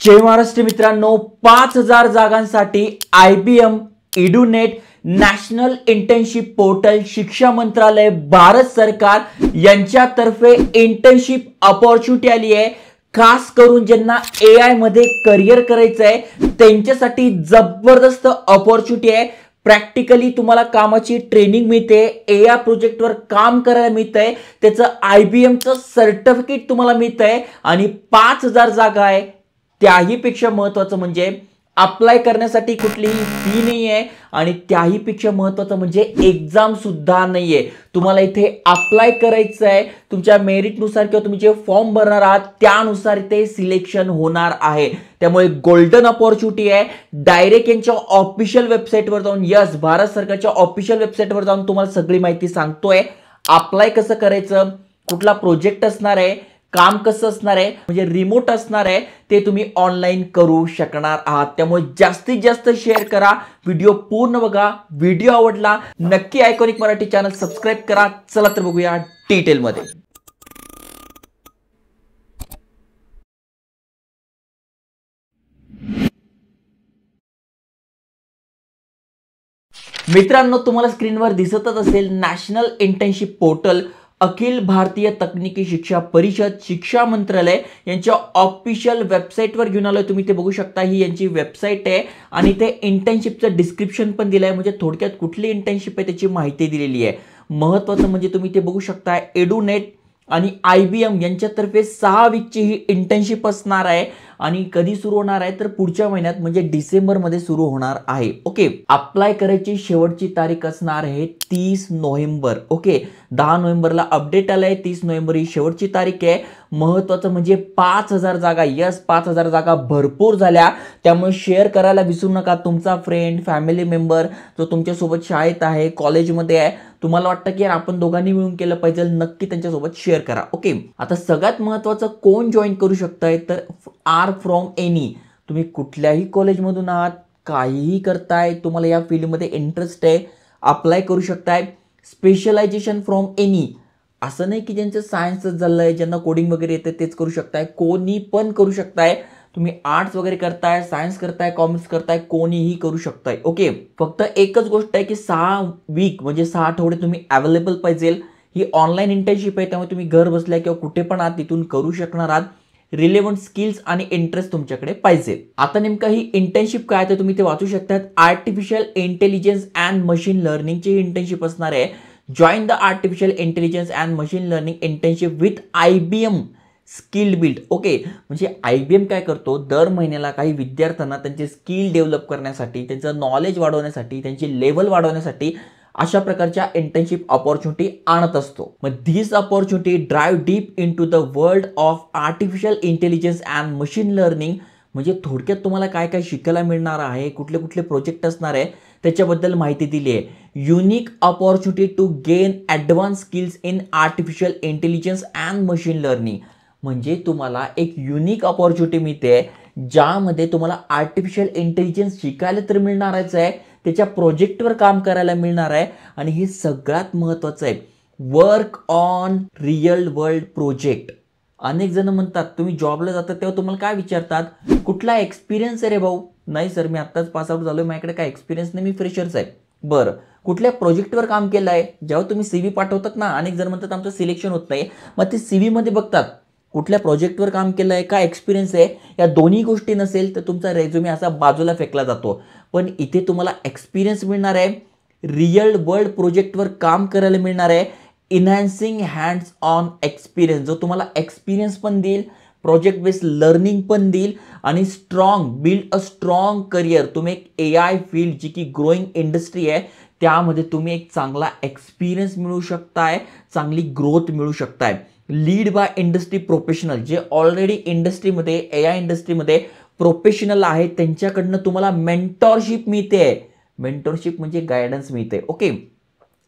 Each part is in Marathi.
जय महाराष्ट्र मित्रांनो, 5000 जागांसाठी IBM एडुनेट नॅशनल इंटर्नशिप पोर्टल शिक्षा मंत्रालय भारत सरकार यांच्यातर्फे इंटर्नशिप अपॉर्च्युनिटी आली आहे। खास करून ज्यांना AI मध्ये करियर करायचं आहे त्यांच्यासाठी जबरदस्त अपॉर्च्युनिटी आहे। प्रॅक्टिकली तुम्हाला कामाची ट्रेनिंग मिळते, AI प्रोजेक्टवर काम करायला मिळतंय, त्याचं IBM चं सर्टिफिकेट तुम्हाला मिळतंय आणि 5000 जागा आहे। त्याही पेक्षा महत्त्वाचं म्हणजे अप्लाय करण्यासाठी कुठलीही फी नाहीये आणि त्याही पेक्षा महत्त्वाचं म्हणजे एग्जाम सुद्धा नाहीये। तुम्हाला इथे अप्लाय करायचं आहे, तुमच्या मेरिट नुसार किंवा तुम्ही जे फॉर्म भरणार आहात त्यानुसार ते सिलेक्शन होणार आहे। त्यामुळे गोल्डन अपॉर्च्युनिटी आहे। डायरेक्ट यांच्या ऑफिशियल वेबसाईटवर जाऊन, यस भारत सरकारच्या ऑफिशियल वेबसाईटवर जाऊन तुम्हाला सगळी माहिती सांगतोय। अप्लाय कसं करायचं, कुठला प्रोजेक्ट असणार आहे, काम कसं असणार आहे, म्हणजे रिमोट असणार आहे, ते तुम्ही ऑनलाइन करू शकणार आहात। त्यामुळे जास्तीत जास्त शेअर करा, व्हिडिओ पूर्ण बघा। व्हिडिओ आवडला नक्की आयकॉनिक मराठी चॅनल सबस्क्राइब करा। चला तर बघूया डिटेल मध्ये। मित्रांनो, तुम्हाला स्क्रीनवर दिसतच असेल national internship portal Akhil Bharatiya तकनीकी शिक्षा परिषद शिक्षा मंत्रालय यांच्या ऑफिशियल वेबसाईटवर घेऊन आलोय। तुम्ही ते बघू शकता, ही यांची वेबसाईट आहे आणि ते इंटर्नशिपचं डिस्क्रिप्शन पण दिलंय, म्हणजे थोडक्यात कुठली इंटर्नशिप आहे त्याची माहिती दिलेली आहे। महत्त्वाचं म्हणजे तुम्ही ते बघू शकता, एडुनेट आणि IBM यांच्यातर्फे 6 वीकची ही इंटर्नशिप असणार आहे आणि कधी सुरू होणार आहे तर पुढच्या महिन्यात म्हणजे डिसेंबर मध्ये सुरू होणार आहे। ओके, अप्लाय करायची शेवटची तारीख असणार आहे 30 नोव्हेंबर। ओके, 10 नोव्हेंबरला अपडेट आलाय, 30 नोव्हेंबर ही शेवटची तारीख आहे। महत्त्वाचं म्हणजे 5000 जागा, यस 5000 जागा भरपूर झाल्या, त्यामुळे शेअर करायला विसरू नका। तुमचा फ्रेंड फॅमिली मेंबर जो तुमच्यासोबत शाळेत आहे, कॉलेजमध्ये आहे, तुम्हाला वाटतं की यार आपण दोघांनी मिळून केलं पाहिजे, नक्की त्यांच्यासोबत शेअर करा। ओके, आता सगळ्यात महत्त्वाचं कोण जॉईन करू शकताय तर आर फ्रॉम एनी, तुम्ही कुठल्याही कॉलेजमधून आहात, काहीही करताय, तुम्हाला या फील्डमध्ये इंटरेस्ट आहे, अप्लाय करू शकताय। स्पेशलायझेशन फ्रॉम एनी, असं नाही की ज्यांचं सायन्सच झालंय, ज्यांना कोडिंग वगैरे येतं तेच करू शकताय, कोणी पण करू शकताय। तुम्ही आर्ट्स वगैरे करताय, सायन्स करताय, कॉमर्स करताय, कोणीही करू शकताय। ओके, फक्त एकच गोष्ट आहे की 6 वीक म्हणजे 6 आठवडे तुम्ही अवेलेबल पाहिजे। ही ऑनलाईन इंटर्नशिप आहे, त्यामुळे तुम्ही घर बसल्या किंवा कुठे पण आहात तिथून करू शकणार आहात। रिलेव्हंट स्किल्स आणि इंटरेस्ट तुमच्याकडे पाहिजे। आता नेमका ही इंटर्नशिप काय तर तुम्ही ते वाचू शकतात। आर्टिफिशियल इंटेलिजन्स अँड मशीन लर्निंगची इंटर्नशिप असणार आहे। Join the artificial intelligence and machine learning internship with IBM skill build. Okay, म्हणजे IBM काय करतो, दर महिन्याला काही विद्यार्थ्यांना त्यांचे स्किल डेव्हलप करण्यासाठी, त्यांचं नॉलेज वाढवण्यासाठी, त्यांची लेवल वाढवण्यासाठी अशा प्रकारच्या इंटर्नशिप अपॉर्च्युनिटी आणत असतो। मग this opportunity drive deep into the world of artificial intelligence and machine learning, म्हणजे थोडक्यात तुम्हाला काय काय शिकायला मिळणार आहे, कुठले कुठले प्रोजेक्ट असणार आहे त्याच्याबद्दल माहिती दिली आहे। Unique opportunity to gain advance skills in artificial intelligence and machine learning, म्हणजे तुम्हाला एक युनिक अपॉर्च्युनिटी मिळते ज्यामध्ये तुम्हाला आर्टिफिशियल इंटेलिजन्स शिकायला तर मिळणारच आहे, त्याच्या प्रोजेक्टवर काम करायला मिळणार आहे आणि हे सगळ्यात महत्त्वाचं आहे, work on real world project. अनेक जण म्हणतात तुम्ही जॉबला जातात तेव्हा तुम्हाला काय विचारतात, कुठला एक्सपिरियन्स आहे रे भाऊ? नाही सर, मी आत्ताच पास आउट झालोय, माझ्याकडे काय एक्सपिरियन्स नाही, मी फ्रेशर्स आहे। बरं, कुठल्या प्रोजेक्टवर काम केलं आहे? जेव्हा तुम्ही CV पाठवतात ना, अनेक जण म्हणतात आमचं सिलेक्शन होत नाही, मग ते CV मध्ये बघतात कुठल्या प्रोजेक्टवर काम केलं आहे, काय एक्सपिरियन्स आहे। या दोन्ही गोष्टी नसेल तर तुमचा रेझ्युमे असा बाजूला फेकला जातो। पण इथे तुम्हाला एक्सपिरियन्स मिळणार आहे, रिअल वर्ल्ड प्रोजेक्टवर काम करायला मिळणार आहे, इन्हान्सिंग हँड्स ऑन एक्सपिरियन्स, जो तुम्हाला एक्सपिरियन्स पण देईल, प्रोजेक्ट बेस्ड लर्निंग पण देईल आणि बिल्ड अ स्ट्रॉंग करिअर। तुम्ही एक AI फील्ड जी की ग्रोइंग इंडस्ट्री आहे त्यामध्ये तुम्ही एक चांगला एक्सपिरियन्स मिळू शकताय, चांगली ग्रोथ मिळू शकताय। लीड बाय इंडस्ट्री प्रोफेशनल, जे ऑलरेडी इंडस्ट्रीमध्ये AI इंडस्ट्रीमध्ये प्रोफेशनल आहे त्यांच्याकडनं तुम्हाला मेंटॉरशिप मिळते। मेंटॉरशिप म्हणजे गायडन्स मिळते। ओके,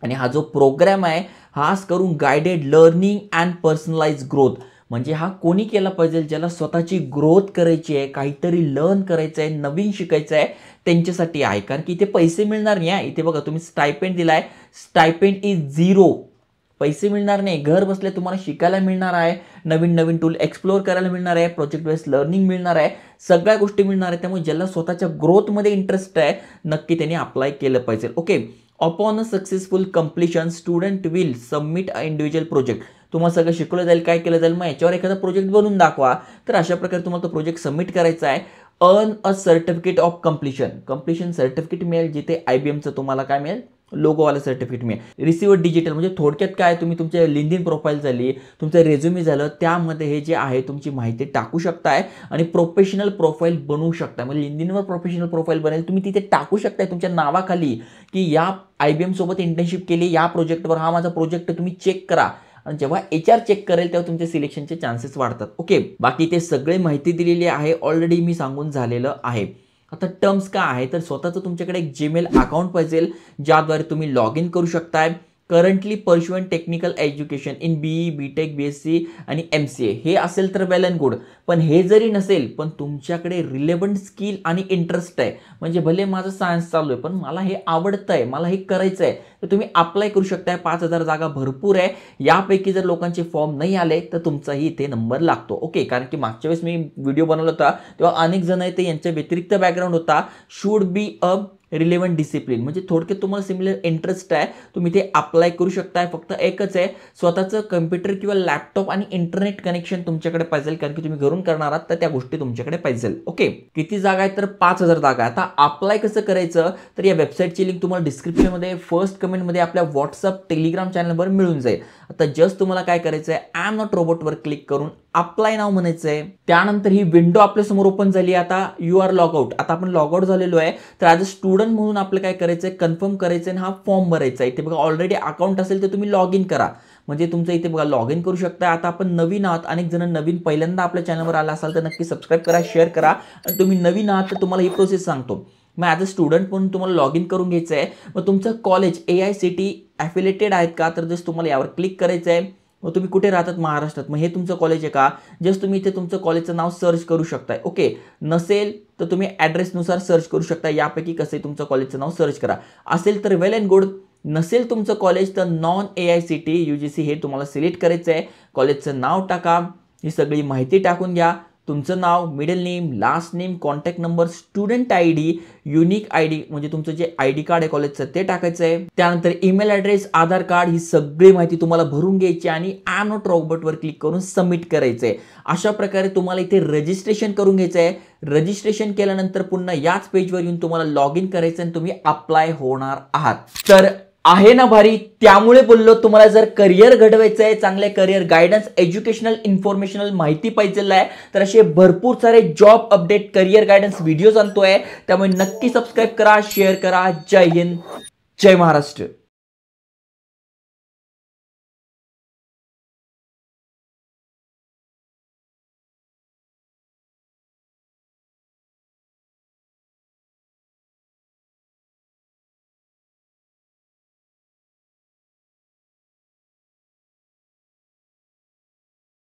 आणि हा जो प्रोग्राम आहे खास करून guided learning and personalize growth, म्हणजे हा कोणी केला पाहिजे ज्याला स्वतःची ग्रोथ करायची आहे, काहीतरी लर्न करायचं आहे, नवीन शिकायचं आहे, त्यांच्यासाठी आहे। कारण की इथे पैसे मिळणार नाही, इथे बघा तुम्ही स्टायपेंड दिलाय, स्टायपेंड इज 0, पैसे मिळणार नाही, घर बसल्या तुम्हाला शिकायला मिळणार आहे, नवीन नवीन टूल एक्सप्लोर करायला मिळणार आहे, प्रोजेक्ट बेस्ड लर्निंग मिळणार आहे, सगळ्या गोष्टी मिळणार आहे. त्यामुळे ज्याला स्वतःच्या ग्रोथमध्ये इंटरेस्ट आहे नक्की त्यांनी अप्लाय केलं पाहिजे. Okay. Upon a successful completion student will submit a individual project. तुम्हाला सगळं शिकवलं जाईल, काय केलं जाईल, मग याच्यावर एखादा प्रोजेक्ट बनवून दाखवा. तर अशा प्रकारे तुम्हाला तो प्रोजेक्ट सबमिट करायचा आहे. Earn a certificate of completion certificate मिळेल, जिथे IBMचं तुम्हाला काय मिळेल, लोगोवाला सर्टिफिकेट मिळेल. रिसिव्ह डिजिटल म्हणजे थोडक्यात काय, तुम्ही तुमच्या लिंक्डइन प्रोफाईल झाली, तुमचं रेझ्युमे झालं, त्यामध्ये हे जे आहे तुमची माहिती टाकू शकताय आणि प्रोफेशनल प्रोफाईल बनवू शकता. म्हणजे लिंक्डइनवर प्रोफेशनल प्रोफाईल बनेल, तुम्ही तिथे टाकू शकताय तुमच्या नावाखाली की या IBM सोबत इंटर्नशिप केली, या प्रोजेक्टवर, हा माझा प्रोजेक्ट, तुम्ही चेक करा. आणि जेव्हा HR चेक करेल तेव्हा तुमचे सिलेक्शनचे चान्सेस वाढतात. ओके. बाकी ते सगळे माहिती दिलेली आहे, ऑलरेडी मी सांगून झालेलं आहे. आता टर्म्स काय आहे, तर स्वतःचं तुमच्याकडे एक जीमेल अकाउंट पाहिजे ज्याद्वारे तुम्ही लॉग इन करू शकताय. Currently pursuing technical education in BE, BTech, BSc आणि MCA हे असेल तर वेल अँड गुड. पण हे जरी नसेल, पण तुमच्याकडे रिलेव्हंट स्किल आणि इंटरेस्ट आहे, म्हणजे भले माझं सायन्स चालू आहे पण मला हे आवडतं आहे, मला हे करायचं आहे, तर तुम्ही अप्लाय करू शकताय. 5,000 जागा भरपूर आहे. यापैकी जर लोकांचे फॉर्म नाही आले तर तुमचाही इथे नंबर लागतो. ओके. कारण की मागच्या वेळेस मी व्हिडिओ बनवला होता तेव्हा अनेक जण आहे ते यांच्या व्यतिरिक्त बॅकग्राऊंड होता. Should be a relevant discipline म्हणजे थोडक्यात तुम्हाला सिमिलर इंटरेस्ट आहे, तुम्ही ते अप्लाय करू शकताय. फक्त एकच आहे, स्वतःचं कम्प्युटर किंवा लॅपटॉप आणि इंटरनेट कनेक्शन तुमच्याकडे पाहिजे, कारण की तुम्ही घरून करणार आहात तर त्या गोष्टी तुमच्याकडे पाहिजे. ओके. किती जागा आहेत, तर 5,000 जागा. आता अप्लाय कसं करायचं, तर या वेबसाईटची लिंक तुम्हाला डिस्क्रिप्शनमध्ये फर्स्ट कमेंटमध्ये आपल्या व्हॉट्सअप टेलिग्राम चॅनलवर मिळून जाईल. आता जस्ट तुम्हाला काय करायचं आहे, आय एम नॉट रोबोटवर क्लिक करून अप्लाय नाव म्हणायचं आहे. त्यानंतर ही विंडो आपल्या समोर ओपन झाली. आता यू आर लॉग आउट. आता आपण लॉग आउट झालेलो आहे, तर ॲज अ स्टुडंट म्हणून आपलं काय करायचं आहे, कन्फर्म करायचं आहे आणि हा फॉर्म भरायचा आहे. इथे बघा ऑलरेडी अकाउंट असेल तर तुम्ही लॉग इन करा, म्हणजे तुमचं इथे बघा लॉग इन करू शकता. आता आपण नवीन आहात, अनेक जण नवीन पहिल्यांदा आपल्या चॅनलवर आला असाल तर नक्की सबस्क्राईब करा, शेअर करा. आणि तुम्ही नवीन आहात तर तुम्हाला ही प्रोसेस सांगतो. मग ॲज अ स्टुडंट म्हणून तुम्हाला लॉग इन करून घ्यायचं आहे. मग तुमचं कॉलेज AICTE ॲफिलेटेड आहेत का, तर जस्ट तुम्हाला यावर क्लिक करायचं आहे. मग तुम्ही कुठे राहतात, महाराष्ट्रात, मग हे तुमचं कॉलेज आहे का, जस्ट तुम्ही इथे तुमचं कॉलेजचं नाव सर्च करू शकताय. ओके. नसेल तर तुम्ही ॲड्रेसनुसार सर्च करू शकता. यापैकी कसं तुमचं कॉलेजचं नाव सर्च करा. असेल तर वेल अँड गुड, नसेल तुमचं कॉलेज तर नॉन AICTE UGC हे तुम्हाला सिलेक्ट करायचं आहे. कॉलेजचं नाव टाका, ही सगळी माहिती टाकून घ्या. तुमचं नाव, middle name, last name, contact number, student ID, unique ID म्हणजे तुमचं जे ID कार्ड आहे कॉलेजचं ते टाकायचं आहे. त्यानंतर ईमेल ॲड्रेस, आधार कार्ड, ही सगळी माहिती तुम्हाला भरून घ्यायची आणि आय एम नॉट रोबोटवर क्लिक करून सबमिट करायचं आहे. अशा प्रकारे तुम्हाला इथे रजिस्ट्रेशन करून घ्यायचं आहे. रजिस्ट्रेशन केल्यानंतर पुन्हा याच पेजवर येऊन तुम्हाला लॉग इन करायचं आणि तुम्ही अप्लाय होणार आहात. तर आहे ना भारी. त्यामुळे बोललो, तुम्हाला जर करिअर घडवायचं आहे, चांगले करिअर गायडन्स, एज्युकेशनल इन्फॉर्मेशनल माहिती पाहिजे आहे, तर असे भरपूर सारे job update, career guidance videos आणतोय. त्यामुळे नक्की सबस्क्राईब करा, शेअर करा. जय हिंद, जय महाराष्ट्र.